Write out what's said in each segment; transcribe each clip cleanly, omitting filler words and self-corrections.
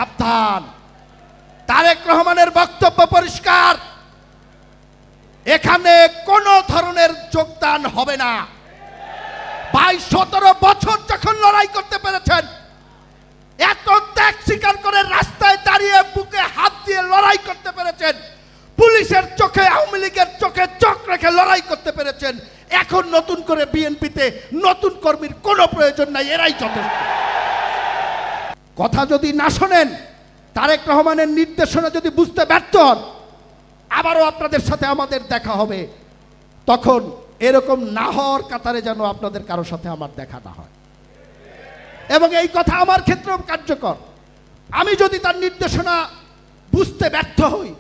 সাবধান। তারেক রহমানের বক্তব্য পরিষ্কার, এখানে কোনো ধরনের যোগদান হবে না। 22-17 বছর যখন লড়াই করতে পেরেছেন, এত ত্যাগ স্বীকার করে রাস্তায় দাঁড়িয়ে বুকে হাত দিয়ে লড়াই করতে পেরেছেন, পুলিশের চোখে আওয়ামী লীগের চোখে চোখ রেখে লড়াই করতে পেরেছেন, এখন নতুন করে বিএনপিতে নতুন কর্মীর কোনো প্রয়োজন নাই, এরাই যথেষ্ট। কথা যদি না শোনেন, তারেক রহমানের নির্দেশনা যদি বুঝতে ব্যর্থ হন, আবারও আপনাদের সাথে আমাদের দেখা হবে। তখন এরকম না হওয়ার কাতারে যেন আপনাদের কারোর সাথে আমার দেখা না হয়। এবং এই কথা আমার ক্ষেত্রেও কার্যকর। আমি যদি তার নির্দেশনা বুঝতে ব্যর্থ হই,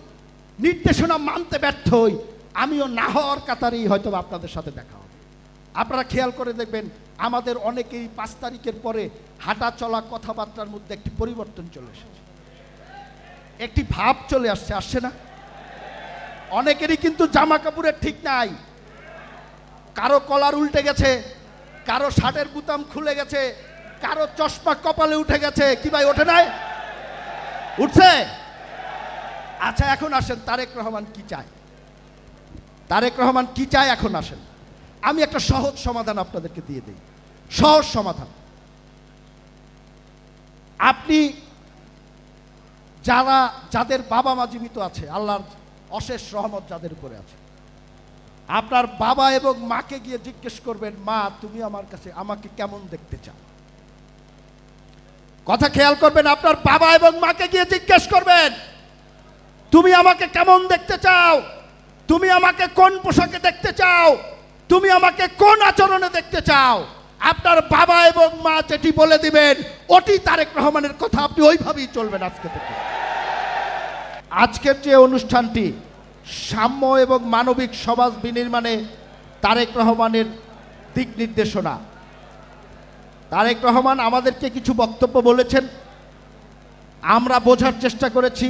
নির্দেশনা মানতে ব্যর্থ হই, আমিও না হওয়ার কাতারেই হয়তো আপনাদের সাথে দেখা হবে। আপনারা খেয়াল করে দেখবেন, আমাদের অনেকেই 5 তারিখের পরে হাঁটা চলা কথাবার্তার মধ্যে একটি পরিবর্তন চলে এসেছে, একটি ভাব চলে আসছে না? অনেকেরই কিন্তু জামা কাপড়ের ঠিক নাই, কারো কলার উল্টে গেছে, কারো শার্টের বুতাম খুলে গেছে, কারো চশমা কপালে উঠে গেছে। কি ভাই, ওঠে নাই? উঠছে? আচ্ছা, এখন আসেন তারেক রহমান কি চায়। তারেক রহমান কি চায় এখন আসেন। আমি একটা সহজ সমাধান আপনাদেরকে দিয়ে দিই, সহজ সমাধান। আপনি যাদের বাবা মা জীবিত আছে, আল্লাহর অশেষ রহমত যাদের উপরে আছে, আপনার বাবা এবং মাকে গিয়ে জিজ্ঞেস করবেন, মা তুমি আমার কাছে আমাকে কেমন দেখতে চাও? কথা খেয়াল করবেন, আপনার বাবা এবং মাকে গিয়ে জিজ্ঞেস করবেন, তুমি আমাকে কেমন দেখতে চাও? তুমি আমাকে কোন পোশাকে দেখতে চাও? তুমি আমাকে কোন আচরণে দেখতে চাও? আপনার বাবা এবং মা যেটি বলে দিবেন, ওটি তারেক রহমানের কথা, আপনি ওইভাবেই চলবেন আজকে থেকে। আজকের যে অনুষ্ঠানটি, সাম্য এবং মানবিক সমাজ বিনির্মাণে তারেক রহমানের দিক নির্দেশনা। তারেক রহমান আমাদেরকে কিছু বক্তব্য বলেছেন, আমরা বোঝার চেষ্টা করেছি।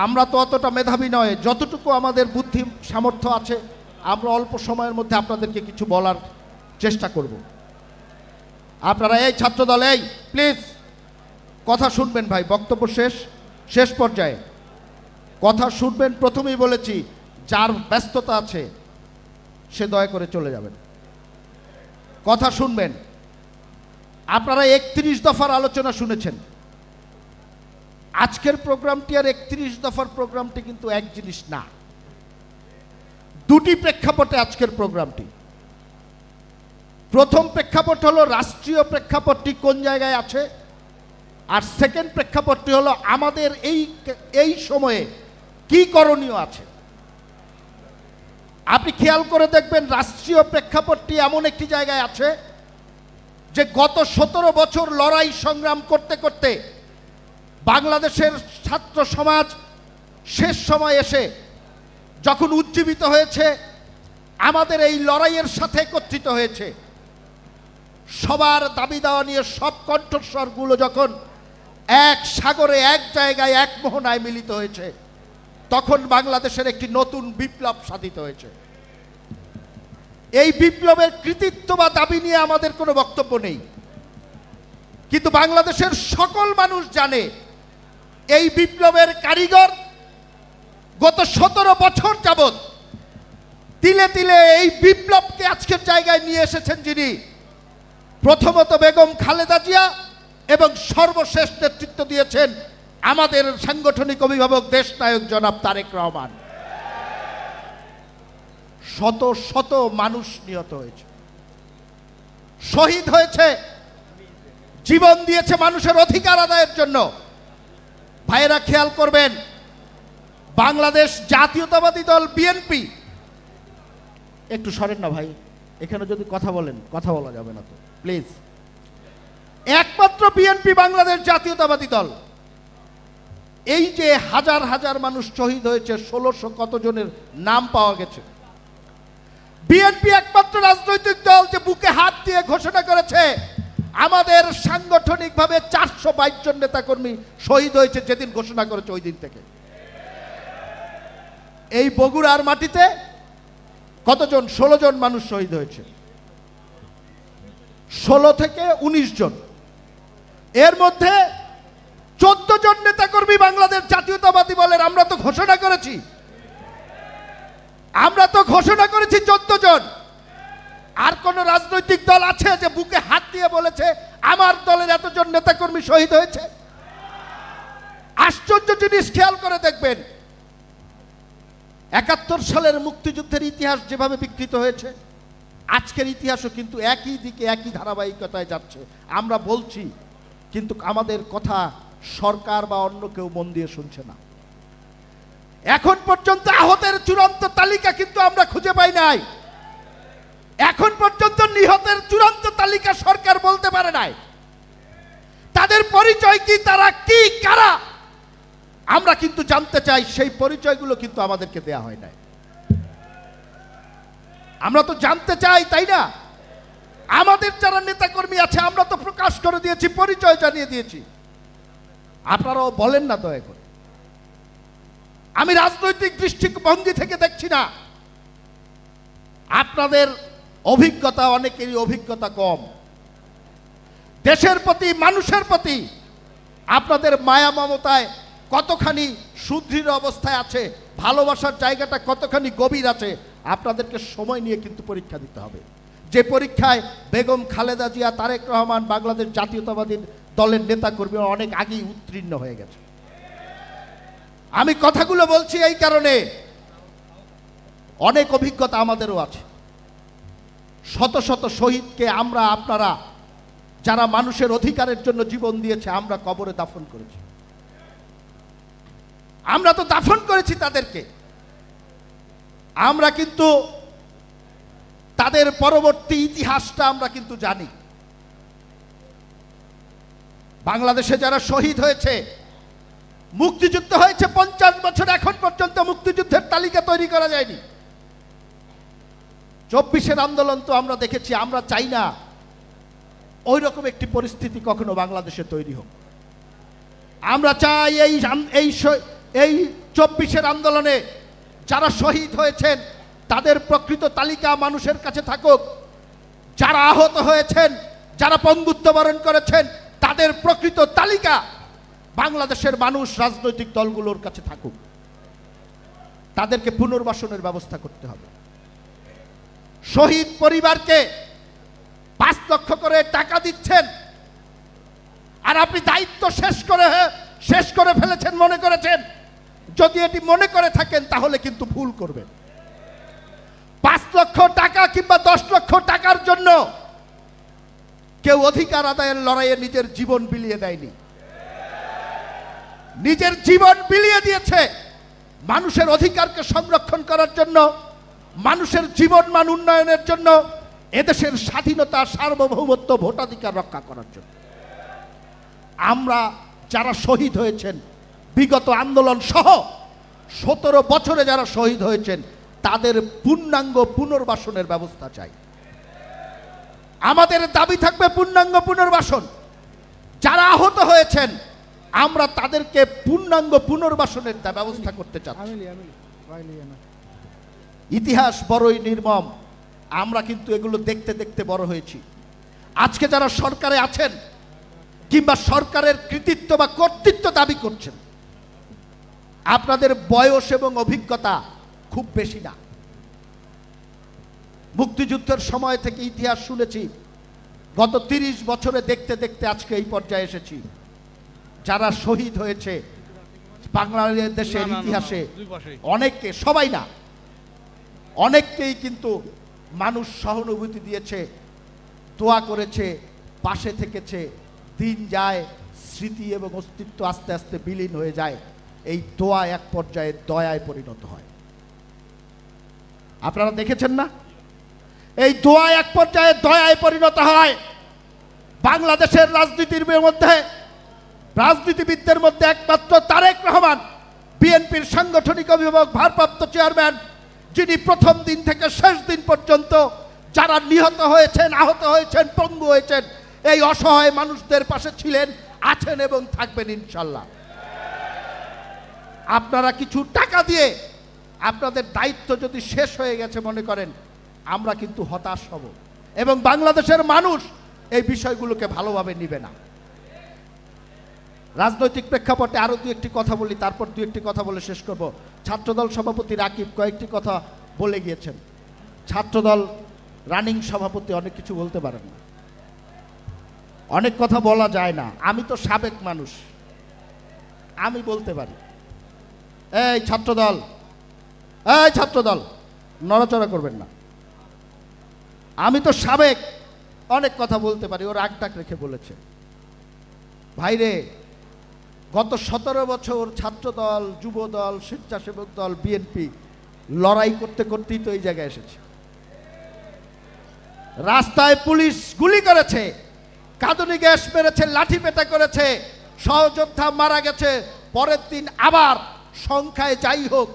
আমরা তো অতটা মেধাবী নয়, যতটুকু আমাদের বুদ্ধি সামর্থ্য আছে আমরা অল্প সময়ের মধ্যে আপনাদেরকে কিছু বলার চেষ্টা করব। আপনারা এই ছাত্রদল, এই প্লিজ কথা শুনবেন ভাই, বক্তব্য শেষ পর্যায়ে কথা শুনবেন। প্রথমেই বলেছি, যার ব্যস্ততা আছে সে দয়া করে চলে যাবেন, কথা শুনবেন। আপনারা 31 দফার আলোচনা শুনেছেন। আজকের প্রোগ্রামটি আর 31 দফার প্রোগ্রামটি কিন্তু এক জিনিস না, দুটি প্রেক্ষাপটে আজকের প্রোগ্রামটি। প্রথম প্রেক্ষাপট হলো রাষ্ট্রীয় প্রেক্ষাপটটি কোন জায়গায় আছে, আর সেকেন্ড প্রেক্ষাপটটি হলো আমাদের এই সময়ে কি করণীয় আছে। আপনি খেয়াল করে দেখবেন, রাষ্ট্রীয় প্রেক্ষাপটটি এমন একটি জায়গায় আছে যে গত 17 বছর লড়াই সংগ্রাম করতে করতে বাংলাদেশের ছাত্র সমাজ শেষ সময় এসে যখন উজ্জীবিত হয়েছে, আমাদের এই লড়াইয়ের সাথে একত্রিত হয়েছে, সবার দাবি দেওয়া নিয়ে সব কণ্ঠস্বরগুলো যখন এক সাগরে এক জায়গায় এক মোহনায় মিলিত হয়েছে, তখন বাংলাদেশের একটি নতুন বিপ্লব সাধিত হয়েছে। এই বিপ্লবের কৃতিত্ব বা দাবি নিয়ে আমাদের কোনো বক্তব্য নেই, কিন্তু বাংলাদেশের সকল মানুষ জানে এই বিপ্লবের কারিগর গত 17 বছর যাবৎ তিলে তিলে এই বিপ্লবকে আজকের জায়গায় নিয়ে এসেছেন যিনি, প্রথমত বেগম খালেদা জিয়া, এবং সর্বশেষ নেতৃত্ব দিয়েছেন আমাদের সাংগঠনিক অভিভাবক দেশনায়ক জনাব তারেক রহমান। শত শত মানুষ নিহত হয়েছে, শহীদ হয়েছে, জীবন দিয়েছে মানুষের অধিকার আদায়ের জন্য। ভাইয়েরা খেয়াল করবেন, বাংলাদেশ জাতীয়তাবাদী দল বিএনপি, একটু সরেন না ভাই, এখানে যদি কথা বলেন কথা বলা যাবে না তো প্লিজ। একমাত্র বিএনপি বাংলাদেশ জাতীয়তাবাদী দল, এই যে হাজার হাজার মানুষ শহীদ হয়েছে, 1600 কত জনের নাম পাওয়া গেছে, বিএনপি একমাত্র রাজনৈতিক দল যে বুকে হাত দিয়ে ঘোষণা করেছে আমাদের সাংগঠনিকভাবে 422 জন নেতাকর্মী শহীদ হয়েছে যেদিন ঘোষণা করেছে ওই দিন থেকে। এই বগুড়ার মাটিতে কতজন? 16 জন মানুষ শহীদ হয়েছে, 16 থেকে 19 জন। এর মধ্যে 14 জন নেতাকর্মী বাংলাদেশ জাতীয়তাবাদী বলের আমরা তো ঘোষণা করেছি, 14 জন। আর কোন রাজনৈতিক দল আছে যে বুকে হাত দিয়ে বলেছে আমার দলের এতজন নেতাকর্মী শহীদ হয়েছে? আশ্চর্য জিনিস খেয়াল করে দেখবেন, 71 সালের মুক্তিযুদ্ধের ইতিহাস যেভাবে বিকৃত হয়েছে, আজকের ইতিহাসও কিন্তু একই দিকে একই ধারাবাহিকতায় যাচ্ছে। আমরা বলছি, কিন্তু আমাদের কথা সরকার বা অন্য কেউ মন দিয়ে শুনছে না। এখন পর্যন্ত আহতের চূড়ান্ত তালিকা কিন্তু আমরা খুঁজে পাই নাই। এখন পর্যন্ত নিহতের চূড়ান্ত তালিকা সরকার বলতে পারে নাই। তাদের পরিচয় কি, তারা কি, কারা, আমরা কিন্তু জানতে চাই। সেই পরিচয়গুলো কিন্তু আমাদেরকে দেয়া হয় নাই। আমরা তো জানতে চাই, তাই না? আমাদের যারা নেতাকর্মী আছে আমরা তো প্রকাশ করে দিয়েছি, পরিচয় জানিয়ে দিয়েছি। আপনারাও বলেন না দয়া করে। আমি রাজনৈতিক দৃষ্টিভঙ্গি থেকে দেখছি না। আপনাদের অভিজ্ঞতা, অনেকেরই অভিজ্ঞতা কম। দেশের প্রতি, মানুষের প্রতি আপনাদের মায়া মমতায় কতখানি সুদৃঢ় অবস্থায় আছে, ভালোবাসার জায়গাটা কতখানি গভীর আছে, আপনাদেরকে সময় নিয়ে কিন্তু পরীক্ষা দিতে হবে। যে পরীক্ষায় বেগম খালেদা জিয়া, তারেক রহমান, বাংলাদেশ জাতীয়তাবাদী দলের নেতাকর্মী অনেক আগেই উত্তীর্ণ হয়ে গেছে। আমি কথাগুলো বলছি এই কারণে, অনেক অভিজ্ঞতা আমাদেরও আছে। শত শত শহীদকে আমরা, আপনারা যারা মানুষের অধিকারের জন্য জীবন দিয়েছে, আমরা কবরে দাফন করেছি। আমরা তো দাফন করেছি তাদেরকে। আমরা কিন্তু তাদের পরবর্তী ইতিহাসটা আমরা কিন্তু জানি। বাংলাদেশে যারা শহীদ হয়েছে, মুক্তিযুদ্ধ হয়েছে 50 বছর, এখন পর্যন্ত মুক্তিযুদ্ধের তালিকা তৈরি করা যায়নি। 24-এর আন্দোলন তো আমরা দেখেছি। আমরা চাই না ওই রকম একটি পরিস্থিতি কখনো বাংলাদেশে তৈরি হোক। আমরা চাই এই 24-এর আন্দোলনে যারা শহীদ হয়েছেন তাদের প্রকৃত তালিকা মানুষের কাছে থাকুক। যারা আহত হয়েছেন, যারা পঙ্গুত্ব বরণ করেছেন, তাদের প্রকৃত তালিকা বাংলাদেশের মানুষ, রাজনৈতিক দলগুলোর কাছে থাকুক। তাদেরকে পুনর্বাসনের ব্যবস্থা করতে হবে। শহীদ পরিবারকে 5 লক্ষ করে টাকা দিচ্ছেন, আর আপনি দায়িত্ব শেষ করে ফেলেছেন মনে করেছেন। যদি এটি মনে করে থাকেন তাহলে কিন্তু ভুল করবেন। 5 লক্ষ টাকা কিংবা 10 লক্ষ টাকার জন্য কেউ অধিকার আদায়ের লড়াইয়ে নিজের জীবন বিলিয়ে দেয়নি। নিজের জীবন বিলিয়ে দিয়েছে মানুষের অধিকারকে সংরক্ষণ করার জন্য, মানুষের জীবনমান উন্নয়নের জন্য, এদেশের স্বাধীনতা, সার্বভৌমত্ব, ভোটাধিকার রক্ষা করার জন্য। আমরা যারা শহীদ হয়েছেন বিগত আন্দোলন সহ 17 বছরে যারা শহীদ হয়েছেন, তাদের পূর্ণাঙ্গ পুনর্বাসনের ব্যবস্থা চাই। আমাদের দাবি থাকবে পূর্ণাঙ্গ পুনর্বাসন। যারা আহত হয়েছেন আমরা তাদেরকে পূর্ণাঙ্গ পুনর্বাসনের ব্যবস্থা করতে চাচ্ছি। ইতিহাস বড়ই নির্মম। আমরা কিন্তু এগুলো দেখতে দেখতে বড় হয়েছি। আজকে যারা সরকারে আছেন কিংবা সরকারের কৃতিত্ব বা কর্তৃত্ব দাবি করছেন, আপনাদের বয়স এবং অভিজ্ঞতা খুব বেশি না। মুক্তিযুদ্ধের সময় থেকে ইতিহাস শুনেছি। গত 30 বছরে দেখতে দেখতে আজকে এই পর্যায়ে এসেছি। যারা শহীদ হয়েছে বাংলাদেশের ইতিহাসে অনেককে, সবাই না, অনেককেই কিন্তু মানুষ সহানুভূতি দিয়েছে, দোয়া করেছে, পাশে থেকেছে। দিন যায়, স্মৃতি এবং অস্তিত্ব আস্তে আস্তে বিলীন হয়ে যায়। এই দোয়া এক পর্যায়ে দয়ায় পরিণত হয়। আপনারা দেখেছেন না? এই দোয়া এক পর্যায়ে দয়ায় পরিণত হয়। বাংলাদেশের রাজনীতিবিদদের মধ্যে একমাত্র তারেক রহমান, বিএনপির সাংগঠনিক অভিভাবক, ভারপ্রাপ্ত চেয়ারম্যান, যিনি প্রথম দিন থেকে শেষ দিন পর্যন্ত যারা নিহত হয়েছেন, আহত হয়েছেন, পঙ্গু হয়েছেন, এই অসহায় মানুষদের পাশে ছিলেন, আছেন এবং থাকবেন ইনশাল্লাহ। আপনারা কিছু টাকা দিয়ে আপনাদের দায়িত্ব যদি শেষ হয়ে গেছে মনে করেন, আমরা কিন্তু হতাশ হব এবং বাংলাদেশের মানুষ এই বিষয়গুলোকে ভালোভাবে নিবে না। রাজনৈতিক প্রেক্ষাপটে আরো দু একটি কথা বলি, তারপর দু একটি কথা বলে শেষ করব। ছাত্রদল সভাপতি রাকিব কয়েকটি কথা বলে গিয়েছেন। ছাত্রদল রানিং সভাপতি অনেক কিছু বলতে পারেন না, অনেক কথা বলা যায় না। আমি তো সাবেক মানুষ, আমি বলতে পারি। এই ছাত্রদল, এই ছাত্রদল, নড়াচড়া করবেন না। আমি তো সাবেক, অনেক কথা বলতে পারি। ওর রাগটাক রেখে বলেছে। ভাইরে, গত 17 বছর ছাত্রদল, যুবদল, স্বেচ্ছাসেবক দল, বিএনপি লড়াই করতে করতেই তো এই জায়গায় এসেছে। রাস্তায় পুলিশ গুলি করেছে, কাঁদুনি গ্যাস মেরেছে, লাঠি পেটা করেছে, সহযোদ্ধা মারা গেছে। পরের দিন আবার সংখ্যায় যাই হোক,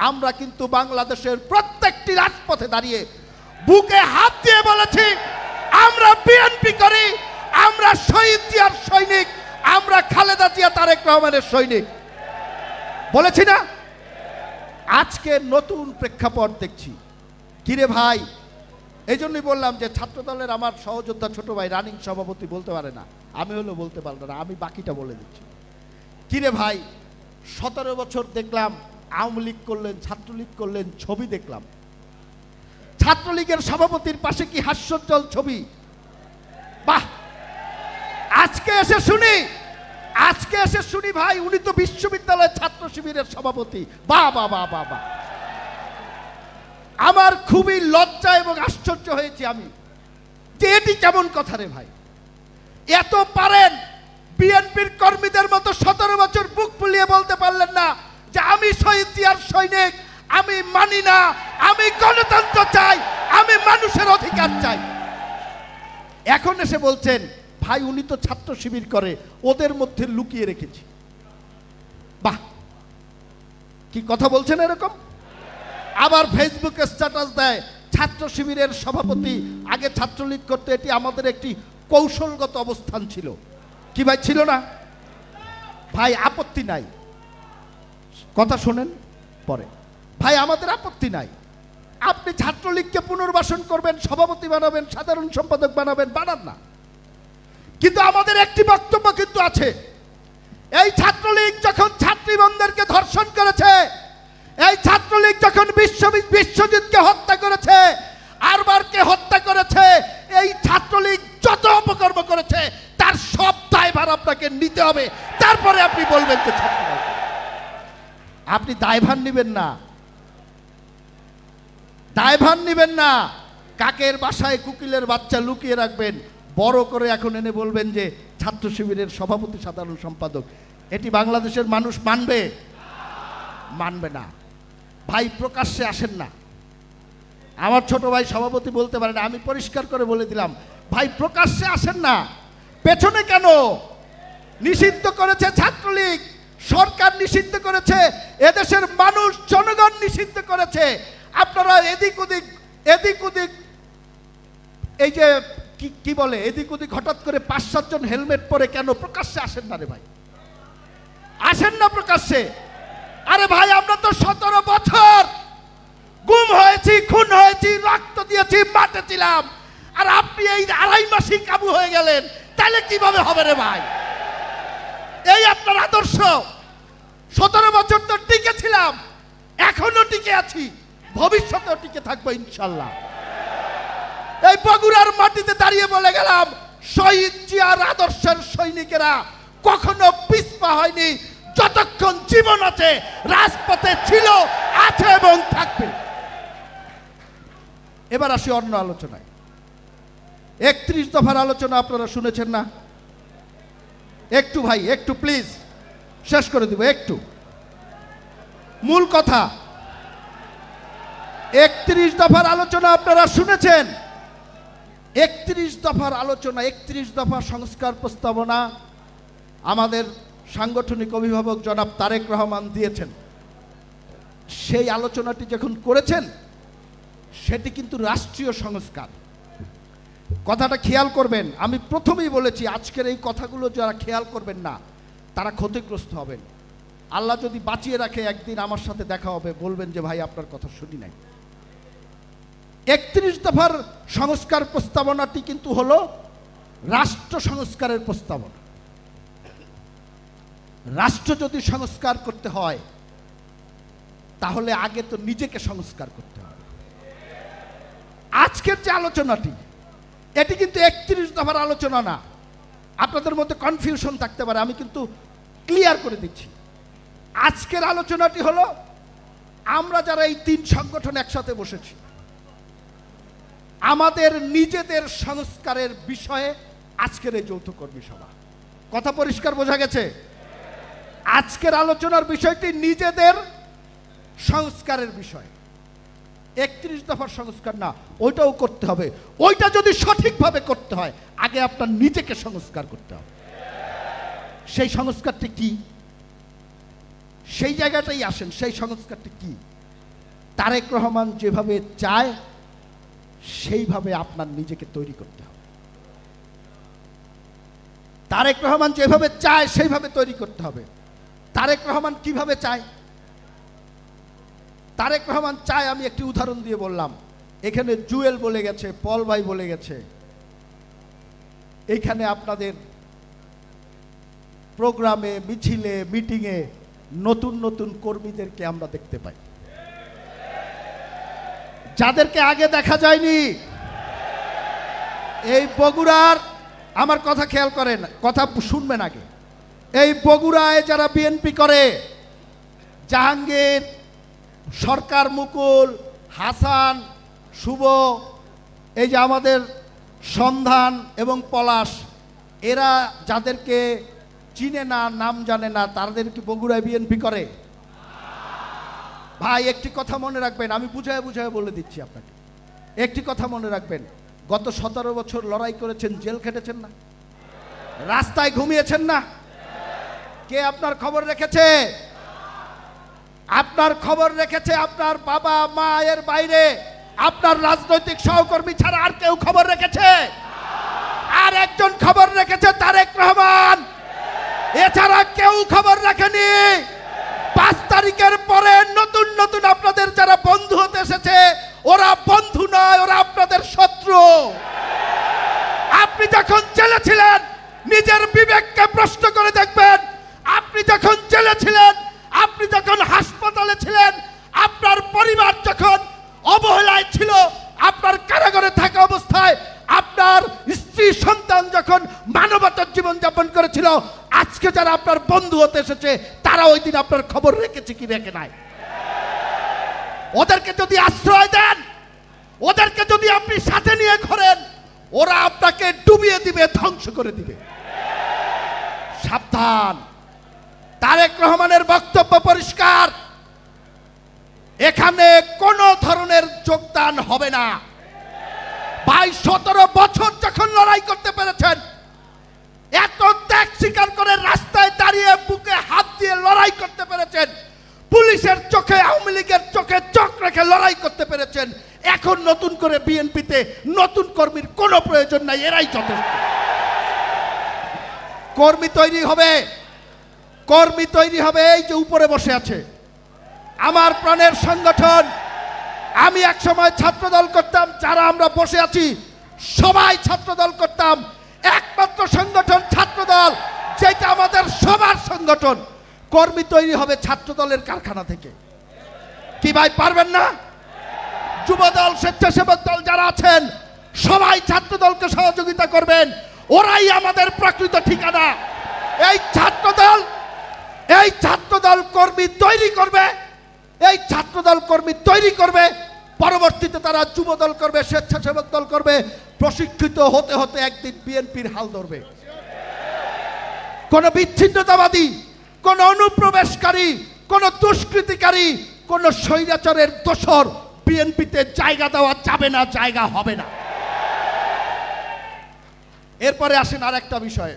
আমরা কিন্তু বাংলাদেশের প্রত্যেকটি রাজপথে দাঁড়িয়ে বুকে হাত দিয়ে বলেছি, আমরা বিএনপি করি, আমরা শহীদ জিয়ার সৈনিক, আমরা খালেদা জিয়া তারেক রহমানের সৈনিক। বলেছি না? আজকে নতুন প্রেক্ষাপট দেখছি। কিরে ভাই, এই জন্যই বললাম যে ছাত্রদলের আমার সহযোদ্ধা ছোট ভাই রানিং সভাপতি বলতে পারে না, আমি হলেও বলতে পারবো না, আমি বাকিটা বলে দিচ্ছি। কিরে ভাই, 17 বছর দেখলাম আওয়ামী লীগ করলেন, ছাত্রলীগ করলেন, ছবি দেখলাম। ছাত্রলীগের সভাপতির পাশে কি হাস্যোজ্জ্বল ছবি! বাহ! আজকে এসে শুনি ভাই উনি তো বিশ্ববিদ্যালয়ের ছাত্র শিবিরের সভাপতি। বাহ বাহ বাহ বাহ বাহ! আমার খুবই লজ্জা এবং আশ্চর্য হয়েছি আমি যে এটি কেমন কথা রে ভাই। এত পারেন, বিএনপির কর্মীদের মতো 17 বছর বুক ফুলিয়ে বলতে পারলেন না যে আমি শহীদ জিয়ার সৈনিক, আমি মানি না, আমি গণতন্ত্র চাই, আমি মানুষের অধিকার চাই। এখন এসে বলছেন ভাই উনি তো ছাত্র শিবির করে, ওদের মধ্যে লুকিয়ে রেখেছি। বাহ, কি কথা বলছেন এরকম! আবার ফেসবুকে স্ট্যাটাস দেয় ছাত্র শিবিরের সভাপতি আগে ছাত্রলীগ করতে, এটি আমাদের একটি কৌশলগত অবস্থান ছিল। কি ভাই ছিল না? ভাই আপত্তি নাই, কথা শোনেন পরে। ভাই আমাদের আপত্তি নাই, আপনি ছাত্রলীগকে পুনর্বাসন করবেন, সভাপতি বানাবেন, সাধারণ সম্পাদক বানাবেন, বানান না। কিন্তু আমাদের একটি বক্তব্য কিন্তু আছে, এই ছাত্রলীগ যখন ছাত্রীবন্ধুদেরকে ধর্ষণ করেছে, এই ছাত্রলীগ যখন বিশ্বজিৎকে হত্যা করেছে, আরবারকে হত্যা করেছে, এই ছাত্রলীগ যত অপকর্ম করেছে তার সব দায়ভার আপনাকে নিতে হবে। তারপরে আপনি বলবেন যে ছাত্রলীগ। আপনি দায়ভার নেবেন না, দায়ভার নেবেন না। কাকের বাসায় কুকিলের বাচ্চা লুকিয়ে রাখবেন, বড় করে এখন এনে বলবেন যে ছাত্র শিবিরের সভাপতি সাধারণ সম্পাদক। এটি বাংলাদেশের মানুষ মানবে? মানবে না। ভাই প্রকাশ্যে আসেন না। আমার ছোট ভাই সভাপতি বলতে পারে না, আমি পরিষ্কার করে বলে দিলাম, ভাই প্রকাশ্যে আসেন না। পেছনে কেন? নিষিদ্ধ করেছে ছাত্রলীগ, সরকার নিষিদ্ধ করেছে, এদেশের মানুষ জনগণ নিষিদ্ধ করেছে। আপনারা এদিক ওদিক এই যে কি বলে এদিক ওদিক হঠাৎ করে 5-7 জন হেলমেট পরে কেন প্রকাশ্যে আসেন না রে ভাই? আসেন না প্রকাশ্যে। আরে ভাই আমরা তো 17 বছর গুম হয়েছি, খুন হয়েছি, রক্ত দিয়েছি, মাঠে ছিলাম, আর আপনি এই 2.5 মাসই কাবু হয়ে গেলেন, তাহলে কিভাবে হবে রে ভাই? এই আপনার আদর্শ? 17 বছর তো টিকে ছিলাম, এখনো টিকে আছি, ভবিষ্যতেও টিকে থাকবো ইনশাল্লাহ। এই বগুড়ার মাটিতে দাঁড়িয়ে বলে গেলাম, শহীদ জিয়ার আদর্শের সৈনিকেরা কখনো পিছপা হয়নি। যতক্ষণ জীবন আছে রাজপথে ছিল, আছে এবং থাকবে। এবার আসি অন্য আলোচনায়। 31 দফার আলোচনা আপনারা শুনেছেন না? একটু ভাই, একটু প্লিজ, শেষ করে দিব একটু। মূল কথা, 31 দফার আলোচনা আপনারা শুনেছেন। 31 দফার আলোচনা, 31 দফা সংস্কার প্রস্তাবনা আমাদের সাংগঠনিক অভিভাবক জনাব তারেক রহমান দিয়েছেন। সেই আলোচনাটি যখন করেছেন সেটি কিন্তু রাষ্ট্রীয় সংস্কার। কথাটা খেয়াল করবেন, আমি প্রথমেই বলেছি আজকের এই কথাগুলো যারা খেয়াল করবেন না তারা ক্ষতিগ্রস্ত হবেন। আল্লাহ যদি বাঁচিয়ে রাখে একদিন আমার সাথে দেখা হবে, বলবেন যে ভাই আপনার কথা শুনি নাই। 31 দফার সংস্কার প্রস্তাবনাটি কিন্তু হলো রাষ্ট্র সংস্কারের প্রস্তাবনা। রাষ্ট্র যদি সংস্কার করতে হয় তাহলে আগে তো নিজেকে সংস্কার করতে হবে। আজকের যে আলোচনাটি, এটি কিন্তু 31 দফার আলোচনা না। আপনাদের মধ্যে কনফিউশন থাকতে পারে, আমি কিন্তু ক্লিয়ার করে দিচ্ছি। আজকের আলোচনাটি হলো আমরা যারা এই 3 সংগঠন একসাথে বসেছি, আমাদের নিজেদের সংস্কারের বিষয়ে আজকের এই যৌথ কর্মী সভা। কথা পরিষ্কার বোঝা গেছে? আজকের আলোচনার বিষয়টি নিজেদের সংস্কারের বিষয়। 31 দফার সংস্কার না, ওইটাও করতে হবে। ওইটা যদি সঠিকভাবে করতে হয় আগে আপনার নিজেকে সংস্কার করতে হবে। সেই সংস্কারটি কি? সেই জায়গাটাই আসেন। সেই সংস্কারটি কি? তারেক রহমান যেভাবে চায় সেইভাবে আপনার নিজেকে তৈরি করতে হবে। তারেক রহমান যেভাবে চায় সেইভাবে তৈরি করতে হবে। তারেক রহমান কিভাবে চায়? তারেক রহমান চায়, আমি একটি উদাহরণ দিয়ে বললাম। এখানে জুয়েল বলে গেছে, পল ভাই বলে গেছে, এইখানে আপনাদের প্রোগ্রামে, মিছিলে, মিটিংয়ে নতুন নতুন কর্মীদেরকে আমরা দেখতে পাই, যাদেরকে আগে দেখা যায়নি। এই বগুড়ার, আমার কথা খেয়াল করেন, কথা শুনবেন আগে। এই বগুড়ায় যারা বিএনপি করে, জাহাঙ্গীর, সরকার, মুকুল, হাসান, শুভ, এই যে আমাদের সন্ধান এবং পলাশ, এরা যাদেরকে চিনে না, নাম জানে না, তাদের কি বগুড়ায় বিএনপি করে? ভাই একটি কথা মনে রাখবেন, আমি বুঝায় বুঝায় বলে দিচ্ছি আপনাকে। একটি কথা মনে রাখবেন, গত 17 বছর লড়াই করেছেন, জেল খেটেছেন না, রাস্তায় ঘুমিয়েছেন না। কে আপনার খবর রেখেছে? আপনার খবর রেখেছে আপনার বাবা মা এর বাইরে আপনার রাজনৈতিক সহকর্মী ছাড়া আর কেউ খবর রেখেছে? আর একজন খবর রেখেছে, তারেক রহমান। এছাড়া কেউ খবর রাখেনি। 5 তারিখের পরে নতুন নতুন আপনাদের যারা বন্ধু হতে এসেছে, ওরা বন্ধু নয়, ওরা আপনাদের শত্রু। আপনি যখন জেলে ছিলেন নিজের বিবেককে প্রশ্ন করে দেখবেন। আপনি যখন জেলে ছিলেন, আপনি যখন হাসপাতালে ছিলেন, আপনার পরিবার যখন অবহেলায় ছিল, আপনার কারাগারে থাকা অবস্থায় আপনার স্ত্রী সন্তান যখন মানবতার জীবন যাপন করেছিল, আজকে যারা আপনার বন্ধু হতে এসেছে তারা ওই দিন আপনার খবর রেখেছে কি রেখে নাই? ওদেরকে যদি আশ্রয় দেন, ওদেরকে যদি আপনি সাথে নিয়ে ঘোরেন, ওরা আপনাকে ডুবিয়ে দিবে, ধ্বংস করে দিবে। সাবধান। তারেক রহমানের বক্তব্য পরিষ্কার, এখানে কোন ধরনের যোগদান হবে না। ভাই 17 বছর যখন লড়াই করতে পেরেছেন, এত ত্যাগ স্বীকার করে রাস্তায় দাঁড়িয়ে বুকে হাত দিয়ে লড়াই করতে পেরেছেন, পুলিশের চোখে, আওয়ামী লীগের চোখে চোখ রেখে লড়াই করতে পেরেছেন, এখন নতুন করে বিএনপিতে নতুন কর্মীর কোনো প্রয়োজন নাই, এরাই যথেষ্ট। কর্মী তৈরি হবে, কর্মী তৈরি হবে। এই যে উপরে বসে আছে আমার প্রাণের সংগঠন, আমি এক সময় ছাত্রদল করতাম, যারা আমরা বসে আছি সবাই ছাত্রদল করতাম। একমাত্র সংগঠন ছাত্রদল, যেটা আমাদের সবার সংগঠন। কর্মী তৈরি হবে ছাত্রদলের কারখানা থেকে। কি ভাই পারবেন না? যুবদল, স্বেচ্ছাসেবক দল যারা আছেন সবাই ছাত্রদলকে সহযোগিতা করবেন, ওরাই আমাদের প্রকৃত ঠিকানা। এই ছাত্রদল কর্মী তৈরি করবে, এই ছাত্রদল কর্মী তৈরি করবে, পরবর্তীতে তারা যুবদল করবে, স্বেচ্ছাসেবক দল করবে, প্রশিক্ষিত হতে হতে একদিন বিএনপির হাল ধরবে। কোন বিচ্ছিন্নতাবাদী, কোন অনুপ্রবেশকারী, কোন দুষ্কৃতিকারী, কোন স্বৈরাচারের দোসর বিএনপিতে জায়গা দেওয়া যাবে না, জায়গা হবে না। এরপরে আসেন আর একটা বিষয়ে,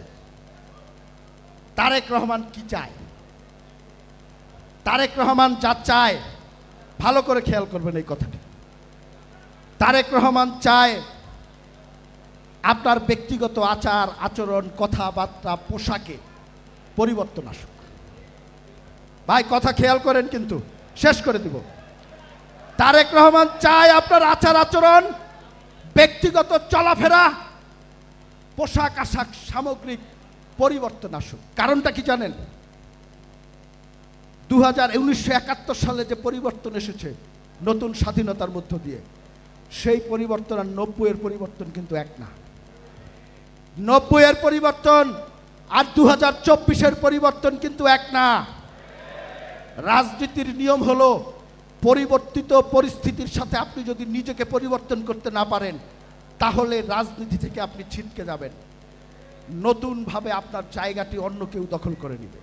তারেক রহমান কি চায়? তারেক রহমান যা চায়, ভালো করে খেয়াল করবেন এই কথাটি। তারেক রহমান চায় আপনার ব্যক্তিগত আচার আচরণ, কথাবার্তা, পোশাকে পরিবর্তন আসুক। ভাই কথা খেয়াল করেন, কিন্তু শেষ করে দিব। তারেক রহমান চায় আপনার আচার আচরণ, ব্যক্তিগত চলাফেরা, পোশাক আশাক সামগ্রিক পরিবর্তন আসুক। কারণটা কি জানেন? 1971 সালে যে পরিবর্তন এসেছে নতুন স্বাধীনতার মধ্য দিয়ে, সেই পরিবর্তন আর 90-এর পরিবর্তন কিন্তু এক না। 90-এর পরিবর্তন আর 2024-এর পরিবর্তন কিন্তু এক না। রাজনীতির নিয়ম হলো পরিবর্তিত পরিস্থিতির সাথে আপনি যদি নিজেকে পরিবর্তন করতে না পারেন, তাহলে রাজনীতি থেকে আপনি ছিটকে যাবেন, নতুনভাবে আপনার জায়গাটি অন্য কেউ দখল করে নেবে।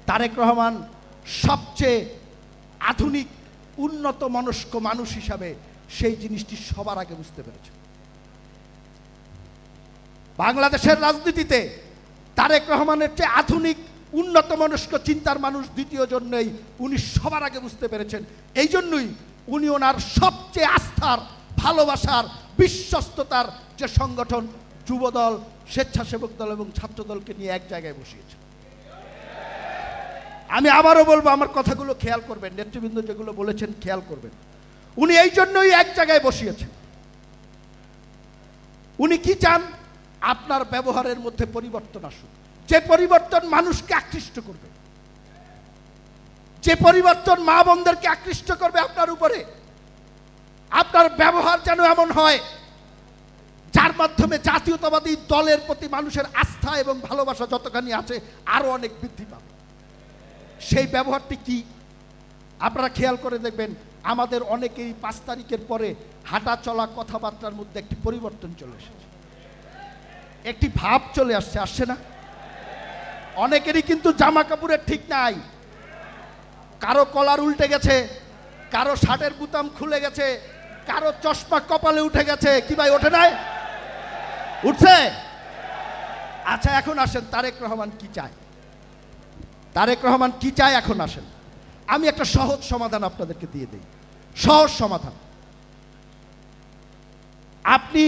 তারেক রহমান সবচেয়ে আধুনিক উন্নত মনস্ক মানুষ হিসাবে সেই জিনিসটি সবার আগে বুঝতে পেরেছে। বাংলাদেশের রাজনীতিতে তারেক রহমানের চেয়ে আধুনিক উন্নত মনস্ক চিন্তার মানুষ দ্বিতীয় জন নেই, উনি সবার আগে বুঝতে পেরেছেন। এই জন্যই উনি ওনার সবচেয়ে আস্থার, ভালোবাসার, বিশ্বস্ততার যে সংগঠন যুবদল, স্বেচ্ছাসেবক দল এবং ছাত্রদলকে নিয়ে এক জায়গায় বসিয়েছেন। আমি আবারও বলবো, আমার কথাগুলো খেয়াল করবেন, নেতৃবৃন্দ যেগুলো বলেছেন খেয়াল করবেন। উনি এই জন্যই এক জায়গায় বসিয়েছেন। উনি কি চান? আপনার ব্যবহারের মধ্যে পরিবর্তন আসুক, যে পরিবর্তন মানুষকে আকৃষ্ট করবে, যে পরিবর্তন মা বোনদেরকে আকৃষ্ট করবে আপনার উপরে। আপনার ব্যবহার যেন এমন হয় যার মাধ্যমে জাতীয়তাবাদী দলের প্রতি মানুষের আস্থা এবং ভালোবাসা যতখানি আছে আরো অনেক বৃদ্ধি পাবে। সেই ব্যবহারটি কি আপনারা খেয়াল করে দেখবেন। আমাদের অনেকেই 5 তারিখের পরে হাঁটা চলা কথাবার্তার মধ্যে একটি পরিবর্তন চলে এসেছে, একটি ভাব চলে আসছে, আসছে না? অনেকেরই কিন্তু জামা কাপড়ের ঠিক নাই, কারো কলার উল্টে গেছে, কারো শার্টের বুতাম খুলে গেছে, কারো চশমা কপালে উঠে গেছে। কি ভাই, ওঠে নাই? উঠছে? আচ্ছা, এখন আসেন তারেক রহমান কি চায়। তারেক রহমান কি চায় এখন আসেন। আমি একটা সহজ সমাধান আপনাদেরকে দিয়ে দেই, সহজ সমাধান। আপনি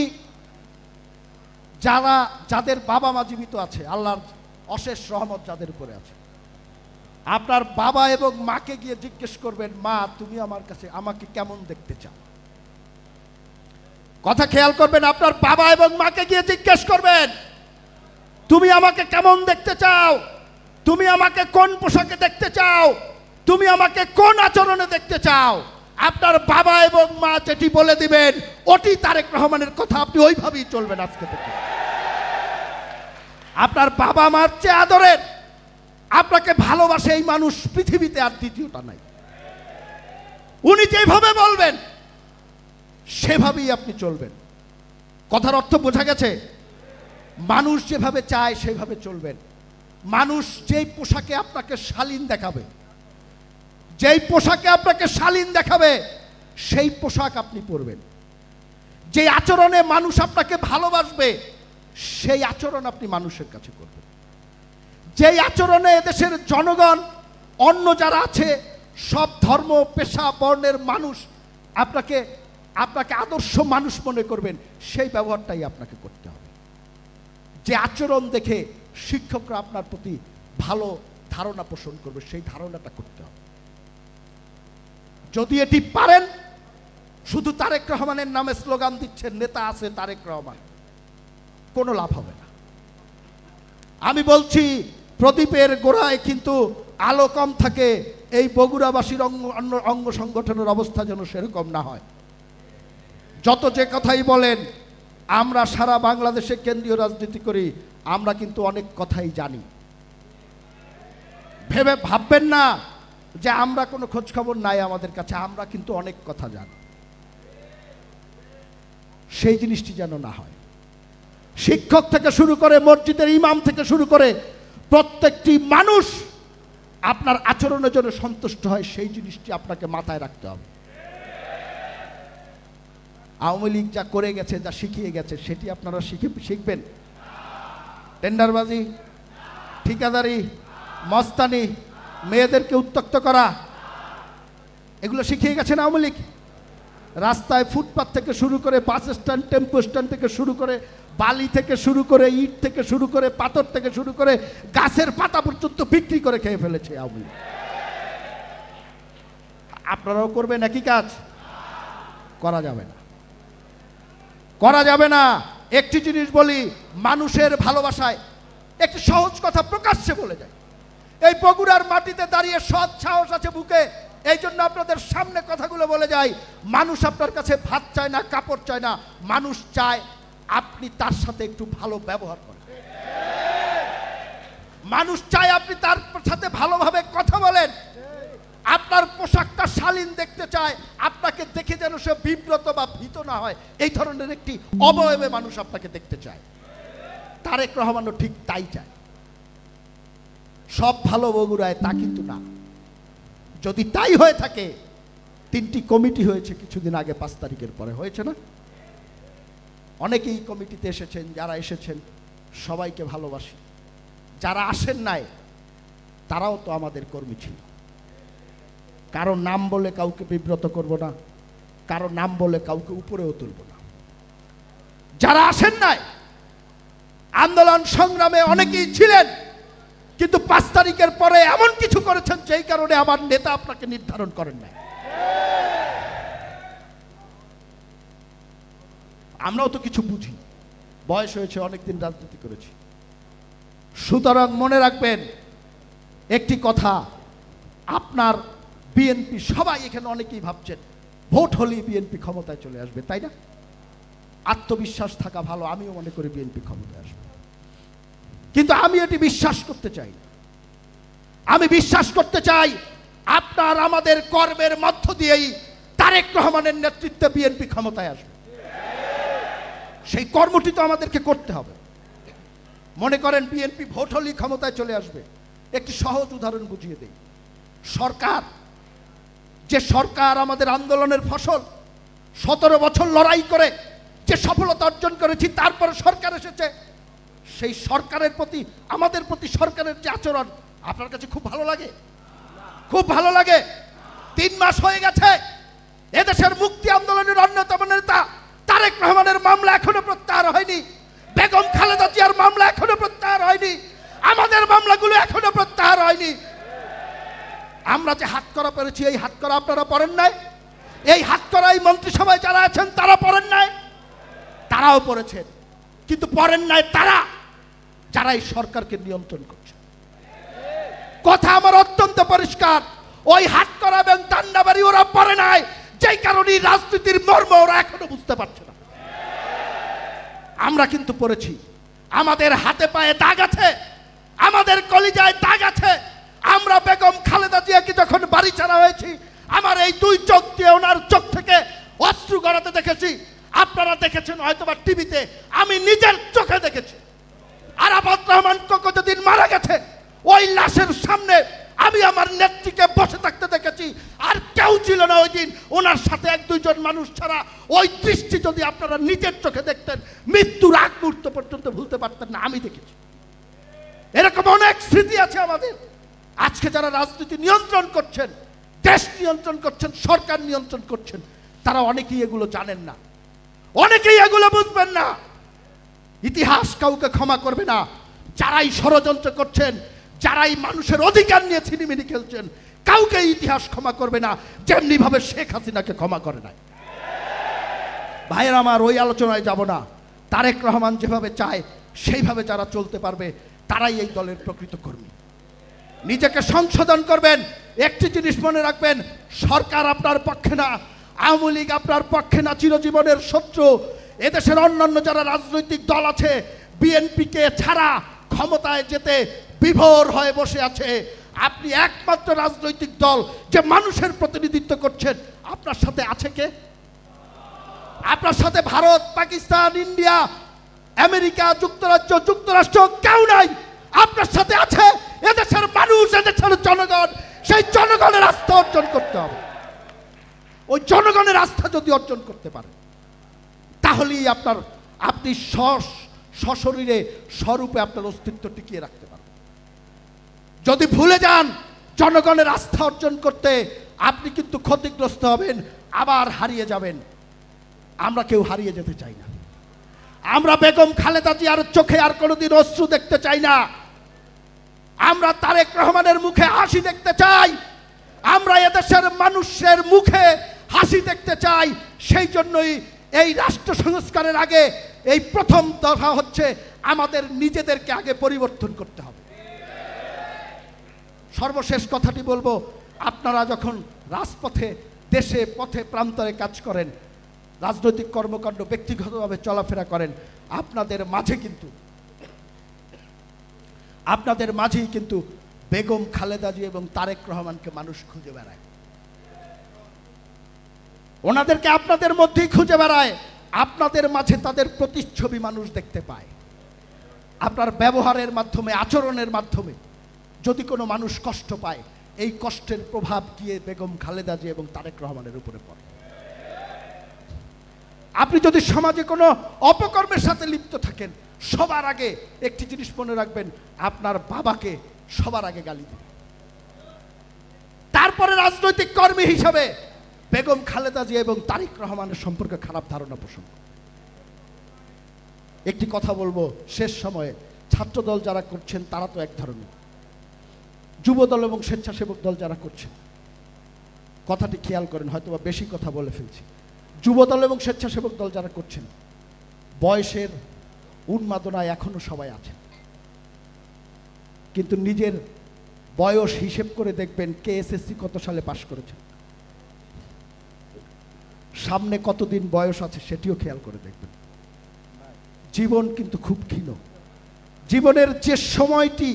যাদের বাবা মা জীবিত আছে, আল্লাহর অশেষ রহমত যাদের উপরে আছে, আপনার বাবা এবং মাকে গিয়ে জিজ্ঞেস করবেন, মা তুমি আমার কাছে আমাকে কেমন দেখতে চাও? কথা খেয়াল করবেন, আপনার বাবা এবং মাকে গিয়ে জিজ্ঞেস করবেন, তুমি আমাকে কেমন দেখতে চাও? তুমি আমাকে কোন পোশাকে দেখতে চাও? তুমি আমাকে কোন আচরণে দেখতে চাও? আপনার বাবা এবং মা যেটি বলে দিবেন ওটি তারেক রহমানের কথা, আপনি ওইভাবেই চলবেন আজকে থেকে। আপনার বাবা মার চেয়ে আদরের, আপনাকে ভালোবাসে এই মানুষ পৃথিবীতে আর দ্বিতীয়টা নাই। উনি যেভাবে বলবেন সেভাবেই আপনি চলবেন। কথার অর্থ বোঝা গেছে? মানুষ যেভাবে চায় সেভাবে চলবেন। মানুষ যেই পোশাকে আপনাকে শালীন দেখাবে, যেই পোশাকে আপনাকে শালীন দেখাবে সেই পোশাক আপনি পরবেন। যে আচরণে মানুষ আপনাকে ভালোবাসবে সেই আচরণ আপনি মানুষের কাছে করবেন। যেই আচরণে এদেশের জনগণ, অন্য যারা আছে, সব ধর্ম, পেশা, বর্ণের মানুষ আপনাকে আদর্শ মানুষ মনে করবেন, সেই ব্যবহারটাই আপনাকে করতে হবে। যে আচরণ দেখে শিক্ষকরা আপনার প্রতি ভালো ধারণা পোষণ করবে, সেই ধারণাটা করতে হবে। যদি এটি পারেন, শুধু তারেক রহমানের নামে স্লোগান দিচ্ছেন, নেতা আছে তারেক রহমান, কোনো লাভ হবে না। আমি বলছি, প্রদীপের গোড়ায় কিন্তু আলো কম থাকে। এই বগুড়াবাসীর অঙ্গ সংগঠনের অবস্থা যেন সেরকম না হয়। যত যে কথাই বলেন, আমরা সারা বাংলাদেশে কেন্দ্রীয় রাজনীতি করি, আমরা কিন্তু অনেক কথাই জানি। ভাববেন না যে আমরা কোনো খোঁজ খবর নাই আমাদের কাছে, আমরা কিন্তু অনেক কথা জানি। সেই জিনিসটি যেন না হয়। শিক্ষক থেকে শুরু করে, মসজিদের ইমাম থেকে শুরু করে প্রত্যেকটি মানুষ আপনার আচরণের জন্য সন্তুষ্ট হয়, সেই জিনিসটি আপনাকে মাথায় রাখতে হবে। আওয়ামী লীগ যা করে গেছে, যা শিখিয়ে গেছে, সেটি আপনারা শিখবেন? টেন্ডারবাজি, ঠিকাদারি, মস্তানি, মেয়েদেরকে উত্ত্যক্ত করা, এগুলো শিখিয়ে গেছেন আওয়ামী লীগ। রাস্তায় ফুটপাত থেকে শুরু করে, বাস স্ট্যান্ড, টেম্পো স্ট্যান্ড থেকে শুরু করে, বালি থেকে শুরু করে, ইট থেকে শুরু করে, পাথর থেকে শুরু করে, গাছের পাতা পর্যন্ত বিক্রি করে খেয়ে ফেলেছে আওয়ামী লীগ। আপনারাও করবেন একই কাজ? করা যাবে না, করা যাবে না। একটি জিনিস বলি, মানুষের ভালোবাসায় একটি সহজ কথা প্রকাশ্যে বলে যায়। এই বগুড়ার মাটিতে দাঁড়িয়ে সৎ সাহস আছে বুকে। এই জন্য আপনাদের সামনে কথাগুলো বলে যাই, মানুষ আপনার কাছে ভাত চায় না, কাপড় চায় না, মানুষ চায় আপনি তার সাথে একটু ভালো ব্যবহার করেন। মানুষ চায় আপনি তার সাথে ভালোভাবে কথা বলেন। আপনার পোশাকটা শালীন দেখতে চায়, আপনাকে দেখে যেন সে বিব্রত বা ভীত না হয়, এই ধরনের একটি অবয়বে মানুষ আপনাকে দেখতে চায়। তারেক রহমানও ঠিক তাই চায়। সব ভালো বগুড়ায় তা কিন্তু না। যদি তাই হয়ে থাকে, 3টি কমিটি হয়েছে কিছুদিন আগে, 5 তারিখের পরে হয়েছে না? অনেকেই কমিটিতে এসেছেন, যারা এসেছেন সবাইকে ভালোবাসি, যারা আসেন নাই তারাও তো আমাদের কর্মী ছিল। কারো নাম বলে কাউকে বিব্রত করব না, কারো নাম বলে কাউকে উপরেও তুলব না। যারা আসেন নাই, আন্দোলন সংগ্রামে অনেকেই ছিলেন, কিন্তু 5 তারিখের পরে এমন কিছু করেছেন যেই কারণে আমার নেতা আপনাকে নির্ধারণ করেন নাই। আমরাও তো কিছু বুঝি, বয়স হয়েছে, অনেকদিন রাজনীতি করেছি। সুতরাং মনে রাখবেন একটি কথা, আপনার বিএনপি, সবাই এখানে অনেকেই ভাবছেন ভোট হলেই বিএনপি ক্ষমতায় চলে আসবে, তাই না? আত্মবিশ্বাস থাকা ভালো, আমিও মনে করি বিএনপি ক্ষমতায় আসবে, কিন্তু আমি এটি বিশ্বাস করতে চাই না। আমি বিশ্বাস করতে চাই আপনার আমাদের কর্মের মধ্য দিয়েই তারেক রহমানের নেতৃত্বে বিএনপি ক্ষমতায় আসবে। সেই কর্মটি তো আমাদেরকে করতে হবে। মনে করেন বিএনপি ভোট হলেই ক্ষমতায় চলে আসবে। একটি সহজ উদাহরণ বুঝিয়ে দেই। সরকার, যে সরকার আমাদের আন্দোলনের ফসল, 17 বছর লড়াই করে যে সফলতা অর্জন করেছি, তারপরে সরকার এসেছে, সেই সরকারের প্রতি, আমাদের প্রতি সরকারের যে আচরণ আপনার কাছে খুব ভালো লাগে? খুব ভালো লাগে। 3 মাস হয়ে গেছে, এদেশের মুক্তি আন্দোলনের অন্যতম নেতা তারেক রহমানের মামলা এখনো প্রত্যাহার হয়নি, বেগম খালেদা জিয়ার মামলা এখনো প্রত্যাহার হয়নি, আমাদের মামলাগুলো এখনো প্রত্যাহার হয়নি। আমরা যে হাত করা পেরেছি, এই হাত করা আপনারা পড়েন নাই? এই হাত করা এই মন্ত্রিসভায় যারা আছেন তারা পড়েন নাই? তারাও পড়েছেন, কিন্তু পড়েন নাই তারা যারা এই সরকারকে নিয়ন্ত্রণ করছে। কথা আমার অত্যন্ত পরিষ্কার, ওই হাত করা এবং দান্ডাবাড়ি ওরা পড়ে নাই, যেই কারণে রাজনীতির মর্ম ওরা এখনো বুঝতে পারছে না। আমরা কিন্তু পড়েছি, আমাদের হাতে পায়ে দাগ আছে, আমাদের কলিজায় দাগ আছে। আমরা বেগম খালেদা জিয়াকে যখন বাড়ি ছাড়া হয়েছি, আমার এই 2 চোখ দিয়ে ওনার চোখ থেকে অশ্রু গড়াতে দেখেছি। আপনারা দেখেছেন হয়তোবা টিভিতে, আমি নিজের চোখে দেখেছি। আরাফাত রহমান কোকো যেদিন মারা গেছে, ওই লাশের সামনে আমি আমার নেত্রীকে বসে থাকতে দেখেছি, আর কেউ ছিল না ওই দিন ওনার সাথে, 1-2 জন মানুষ ছাড়া। ওই দৃষ্টি যদি আপনারা নিজের চোখে দেখতেন, মৃত্যুর আগ মুহূর্ত পর্যন্ত ভুলতে পারতেন না। আমি দেখেছি, এরকম অনেক স্মৃতি আছে আমাদের। আজকে যারা রাজনীতি নিয়ন্ত্রণ করছেন, দেশ নিয়ন্ত্রণ করছেন, সরকার নিয়ন্ত্রণ করছেন, তারা অনেকেই এগুলো জানেন না, অনেকেই এগুলো বুঝবেন না। ইতিহাস কাউকে ক্ষমা করবে না। যারাই ষড়যন্ত্র করছেন, যারাই মানুষের অধিকার নিয়ে ছিনিমিনি খেলছেন, কাউকে ইতিহাস ক্ষমা করবে না, যেমনি ভাবে শেখ হাসিনাকে ক্ষমা করে নাই। ভাইয়ের আমার, ওই আলোচনায় যাব না। তারেক রহমান যেভাবে চায় সেইভাবে যারা চলতে পারবে তারাই এই দলের প্রকৃত কর্মী। নিজেকে সংশোধন করবেন। একটি জিনিস মনে রাখবেন, সরকার আপনার পক্ষে না, আওয়ামী লীগ আপনার পক্ষে না, চিরজীবনের শত্রু। এদেশের অন্যান্য যারা রাজনৈতিক দল আছে, বিএনপিকে ছাড়া ক্ষমতায় যেতে বিভোর হয়ে বসে আছে। আপনি একমাত্র রাজনৈতিক দল যে মানুষের প্রতিনিধিত্ব করছেন। আপনার সাথে আছে কে? আপনার সাথে ভারত, পাকিস্তান, ইন্ডিয়া, আমেরিকা, যুক্তরাজ্য, যুক্তরাষ্ট্র কেউ নাই। আপনার সাথে আছে এদেশের মানুষ, এদেশের জনগণ। সেই জনগণের আস্থা অর্জন করতে হবে। ওই জনগণের আস্থা যদি অর্জন করতে পারেন, তাহলেই আপনি সশরীরে স্বরূপে আপনার অস্তিত্ব টিকিয়ে রাখতে পারবেন। যদি ভুলে যান জনগণের আস্থা অর্জন করতে, আপনি কিন্তু ক্ষতিগ্রস্ত হবেন, আবার হারিয়ে যাবেন। আমরা কেউ হারিয়ে যেতে চাই না। আমরা বেগম খালেদা জিয়ার চোখে আর কোনোদিন অশ্রু দেখতে চাই না। আমরা তারেক রহমানের মুখে হাসি দেখতে চাই। আমরা এদেশের মানুষের মুখে হাসি দেখতে চাই। সেই জন্যই এই রাষ্ট্র সংস্কারের আগে এই প্রথম দফা হচ্ছে আমাদের নিজেদেরকে আগে পরিবর্তন করতে হবে। সর্বশেষ কথাটি বলবো, আপনারা যখন রাজপথে দেশে পথে প্রান্তরে কাজ করেন, রাজনৈতিক কর্মকাণ্ড ব্যক্তিগতভাবে চলাফেরা করেন, আপনাদের মাঝেই কিন্তু বেগম খালেদা জিয়া এবং তারেক রহমানকে মানুষ খুঁজে বেড়ায়, ওনাদেরকে আপনাদের মধ্যেই খুঁজে বেড়ায়। আপনাদের মাঝে তাদের প্রতিচ্ছবি মানুষ দেখতে পায়। আপনার ব্যবহারের মাধ্যমে, আচরণের মাধ্যমে যদি কোনো মানুষ কষ্ট পায়, এই কষ্টের প্রভাব গিয়ে বেগম খালেদা জিয়া এবং তারেক রহমানের উপরে পড়ে। আপনি যদি সমাজে কোনো অপকর্মের সাথে লিপ্ত থাকেন, সবার আগে একটি জিনিস মনে রাখবেন, আপনার বাবাকে সবার আগে গালি দিবেন, তারপরে রাজনৈতিক কর্মী হিসাবে বেগম খালেদা জিয়া এবং তারেক রহমানের সম্পর্কে খারাপ ধারণা পোষণ। একটি কথা বলবো শেষ সময়ে, ছাত্রদল যারা করছেন তারা তো এক ধরনের, যুবদল এবং স্বেচ্ছাসেবক দল যারা করছেন, কথাটি খেয়াল করেন, হয়তোবা বেশি কথা বলে ফেলছি। যুবদল এবং স্বেচ্ছাসেবক দল যারা করছেন, বয়সের উন্মাদনায় এখনো সবাই আছেন, কিন্তু নিজের বয়স হিসেব করে দেখবেন কে এসএসসি কত সালে পাশ করেছেন, সামনে কতদিন বয়স আছে সেটিও খেয়াল করে দেখবেন। জীবন কিন্তু খুব ক্ষীণ। জীবনের যে সময়টি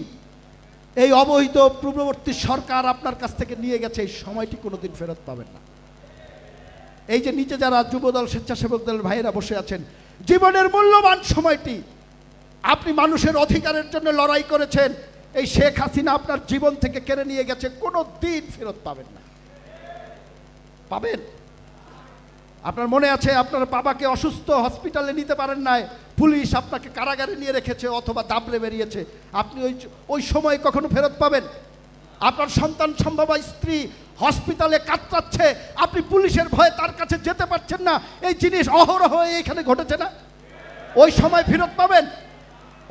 এই অবৈধ পূর্ববর্তী সরকার আপনার কাছ থেকে নিয়ে গেছে, এই সময়টি কোনোদিন ফেরত পাবেন না। এই যে নিচে যারা যুবদল স্বেচ্ছাসেবক দলের ভাইয়েরা বসে আছেন, জীবনের মূল্যবান সময়টি আপনি মানুষের অধিকারের জন্য লড়াই করেছেন, এই শেখ হাসিনা আপনার জীবন থেকে কেড়ে নিয়ে গেছে, কোনো দিন ফেরত পাবেন না। পাবেন? আপনার মনে আছে আপনার বাবাকে অসুস্থ হসপিটালে নিতে পারেন নাই, পুলিশ আপনাকে কারাগারে নিয়ে রেখেছে অথবা দাবড়ে বেরিয়েছে, আপনি ওই সময় কখনো ফেরত পাবেন? আপনার সন্তান সম্ভবা স্ত্রী হসপিটালে কাতরাচ্ছে, আপনি পুলিশের ভয়ে তার কাছে যেতে পারছেন না, এই জিনিস অহরহ এখানে ঘটেছে না? ওই সময় ফেরত পাবেন?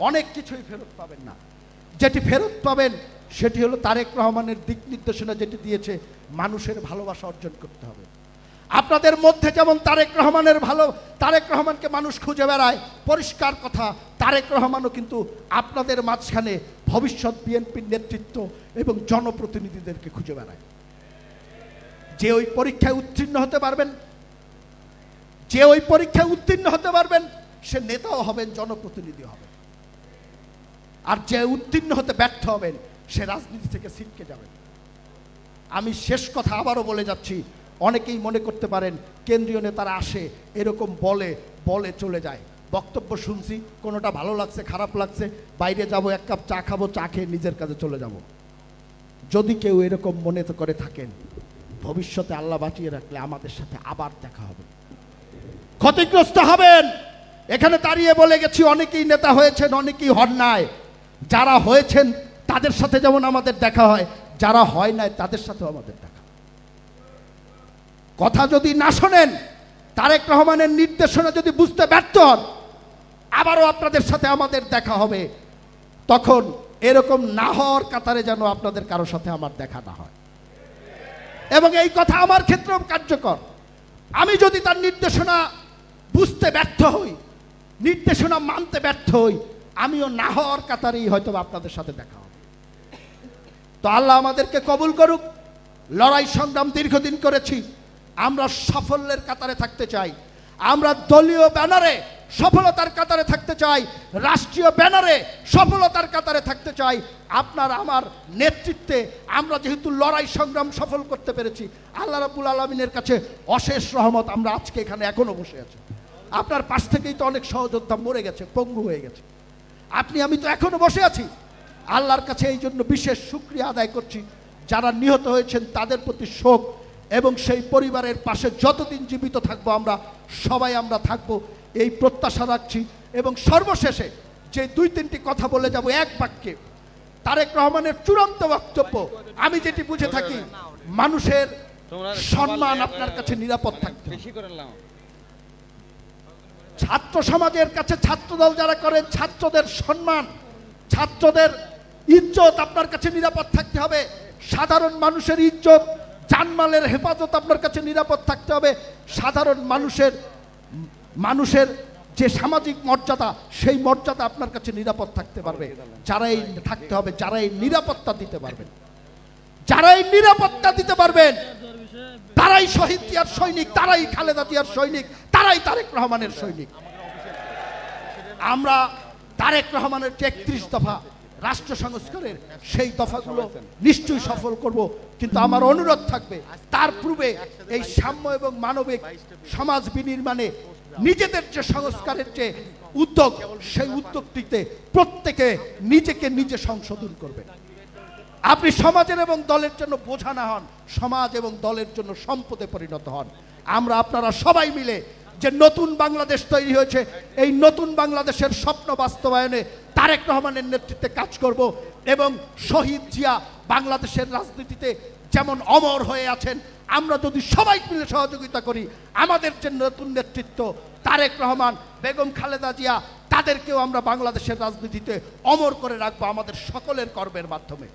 অনেক কিছুই ফেরত পাবেন না। যেটি ফেরত পাবেন সেটি হলো তারেক রহমানের দিক নির্দেশনা যেটি দিয়েছে, মানুষের ভালোবাসা অর্জন করতে হবে। আপনাদের মধ্যে যেমন তারেক রহমানকে মানুষ খুঁজে বেড়ায়, পরিষ্কার কথা, তারেক রহমানও কিন্তু আপনাদের মাঝখানে ভবিষ্যৎ বিএনপির নেতৃত্ব এবং জনপ্রতিনিধিদেরকে খুঁজে বেড়ায়। যে ওই পরীক্ষায় উত্তীর্ণ হতে পারবেন, সে নেতাও হবেন, জনপ্রতিনিধি হবেন। আর যে উত্তীর্ণ হতে ব্যর্থ হবেন, সে রাজনীতি থেকে ছিটকে যাবেন। আমি শেষ কথা আবারও বলে যাচ্ছি, অনেকেই মনে করতে পারেন কেন্দ্রীয় নেতারা আসে এরকম বলে চলে যায়, বক্তব্য শুনছি, কোনোটা ভালো লাগছে খারাপ লাগছে, বাইরে যাব, এক কাপ চা খাবো, চা খেয়ে নিজের কাজে চলে যাব। যদি কেউ এরকম মনে করে থাকেন, ভবিষ্যতে আল্লাহ বাঁচিয়ে রাখলে আমাদের সাথে আবার দেখা হবে, ক্ষতিগ্রস্ত হবেন। এখানে দাঁড়িয়ে বলে গেছি, অনেকেই নেতা হয়েছেন, অনেকেই হন নাই। যারা হয়েছেন তাদের সাথে যেমন আমাদের দেখা হয়, যারা হয় নাই তাদের সাথেও আমাদের দেখা। কথা যদি না শোনেন, তারেক রহমানের নির্দেশনা যদি বুঝতে ব্যর্থ হন, আবারও আপনাদের সাথে আমাদের দেখা হবে। তখন এরকম না হওয়ার কাতারে যেন আপনাদের কারো সাথে আমার দেখা না হয়। এবং এই কথা আমার ক্ষেত্রেও কার্যকর। আমি যদি তার নির্দেশনা বুঝতে ব্যর্থ হই, নির্দেশনা মানতে ব্যর্থ হই, আমিও না হওয়ার কাতারেই হয়তো আপনাদের সাথে দেখা হবে। তো আল্লাহ আমাদেরকে কবুল করুক। লড়াই সংগ্রাম দীর্ঘদিন করেছি, আমরা সাফল্যের কাতারে থাকতে চাই, আমরা দলীয় ব্যানারে সফলতার কাতারে থাকতে চাই, রাষ্ট্রীয় ব্যানারে সফলতার কাতারে থাকতে চাই। আপনার আমার নেতৃত্বে আমরা যেহেতু লড়াই সংগ্রাম সফল করতে পেরেছি, আল্লাহ রাব্বুল আলামিনের কাছে অশেষ রহমত, আমরা আজকে এখানে এখনো বসে আছি। আপনার পাশ থেকেই তো অনেক সহযোদ্ধা মরে গেছে, পঙ্গু হয়ে গেছে, আমি তো এখনো বসে আছি। আল্লাহর কাছে এই জন্য বিশেষ শুকরিয়া আদায় করছি। যারা নিহত হয়েছেন তাদের প্রতি শোক, এবং সেই পরিবারের পাশে যতদিন জীবিত থাকবো আমরা সবাই থাকবো, এই প্রত্যাশা রাখছি। এবং সর্বশেষে যে 2-3টি কথা বলে যাব এক বাক্যে, তারেক রহমানের চূড়ান্ত বক্তব্য, আমি যেটি বুঝে থাকি, মানুষের সম্মান আপনার কাছে নিরাপদ থাকতে হবে। ছাত্র সমাজের কাছে ছাত্রদল যারা করেন, ছাত্রদের সম্মান, ছাত্রদের ইজ্জত আপনার কাছে নিরাপদ থাকতে হবে। সাধারণ মানুষের ইজ্জত, জানমালের হেফাজত আপনার কাছে নিরাপদ থাকতে হবে। সাধারণ মানুষের যে সামাজিক মর্যাদা, সেই মর্যাদা আপনার কাছে নিরাপদ থাকতে পারবে যারা এই থাকতে হবে, যারা এই নিরাপত্তা দিতে পারবেন। যারাই নিরাপত্তা দিতে পারবেন তারাই শহীদ জিয়ার সৈনিক, তারাই খালেদা জিয়ার সৈনিক, তারাই তারেক রহমানের সৈনিক। আমরা তারেক রহমানের যে 31 দফা রাষ্ট্র সংস্কারের সেই দফাগুলো নিশ্চয়ই সফল করব, কিন্তু আমার অনুরোধ থাকবে তার পূর্বে এই সাম্য এবং মানবিক সমাজ বিনির্মাণে নিজেদের যে সংস্কারের যে উদ্যোগ, সেই উদ্যোগটিতে প্রত্যেকে নিজেকে নিজে সংশোধন করবে। আপনি সমাজের এবং দলের জন্য বোঝা না হন, সমাজ এবং দলের জন্য সম্পদে পরিণত হন। আমরা আপনারা সবাই মিলে যে নতুন বাংলাদেশ তৈরি হয়েছে, এই নতুন বাংলাদেশের স্বপ্ন বাস্তবায়নে তারেক রহমানের নেতৃত্বে কাজ করব এবং শহীদ জিয়া বাংলাদেশের রাজনীতিতে যেমন অমর হয়ে আছেন, আমরা যদি সবাই মিলে সহযোগিতা করি, আমাদের যে নতুন নেতৃত্ব তারেক রহমান, বেগম খালেদা জিয়া, তাদেরকেও আমরা বাংলাদেশের রাজনীতিতে অমর করে রাখবো আমাদের সকলের কর্মের মাধ্যমে।